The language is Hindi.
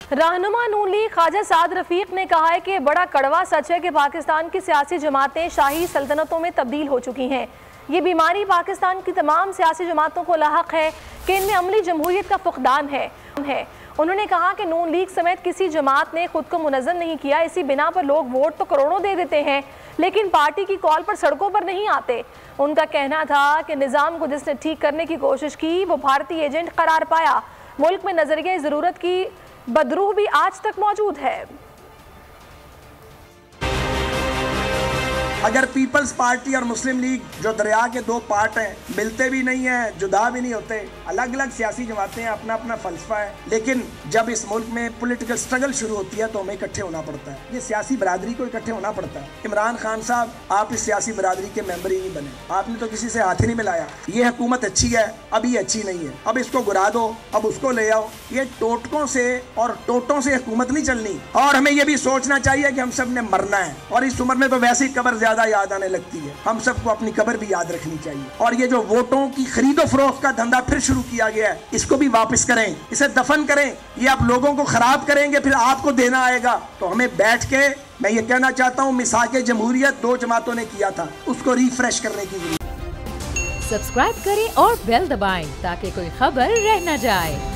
रहनुमा नून लीग ख्वाजा साद रफीक ने कहा है कि बड़ा कड़वा सच है कि पाकिस्तान की सियासी जमातें शाही सल्तनतों में तब्दील हो चुकी हैं। ये बीमारी पाकिस्तान की तमाम सियासी जमातों को लाहक है कि इनमें अमली जमहूरियत का फुकदान है। उन्होंने कहा कि नून लीग समेत किसी जमात ने खुद को मुनज़्ज़म नहीं किया। इसी बिना पर लोग वोट तो करोड़ों दे देते हैं लेकिन पार्टी की कॉल पर सड़कों पर नहीं आते। उनका कहना था कि निज़ाम को जिसने ठीक करने की कोशिश की वो भारतीय एजेंट करार पाया। मुल्क में नजरिया ज़रूरत की बदरूह भी आज तक मौजूद है। अगर पीपल्स पार्टी और मुस्लिम लीग जो दरिया के दो पार्ट हैं, मिलते भी नहीं हैं, जुदा भी नहीं होते, अलग अलग सियासी जमातें हैं, अपना अपना फलसफा है, लेकिन जब इस मुल्क में पॉलिटिकल स्ट्रगल शुरू होती है तो हमें इकट्ठे होना पड़ता है। ये सियासी बरादरी को इकट्ठे होना पड़ता है। इमरान खान साहब, आप इस सियासी बरादरी के मेंबर ही नहीं बने, आपने तो किसी से हाथ ही नहीं मिलाया। ये हुकूमत अच्छी है, अब ये अच्छी नहीं है, अब इसको गिरा दो, अब उसको ले आओ। ये टोटकों से और टोटों से हुकूमत नहीं चलनी। और हमें ये भी सोचना चाहिए कि हम सब ने मरना है और इस उम्र में तो वैसे ही कब्र ज्यादा याद आने लगती है। हम सबको अपनी कब्र भी याद रखनी चाहिए। और ये जो वोटों की खरीदो फरोख्त का धंधा फिर शुरू किया गया है, इसको भी वापस करें, इसे दफन करें। ये आप लोगों को खराब करेंगे, फिर आपको देना आएगा। तो हमें बैठ के, मैं ये कहना चाहता हूँ, मिसाके जमहूरियत दो जमातों ने किया था, उसको रिफ्रेश करने की जरूरत। सब्सक्राइब करें और बेल दबाएं ताकि कोई खबर रह न जाए।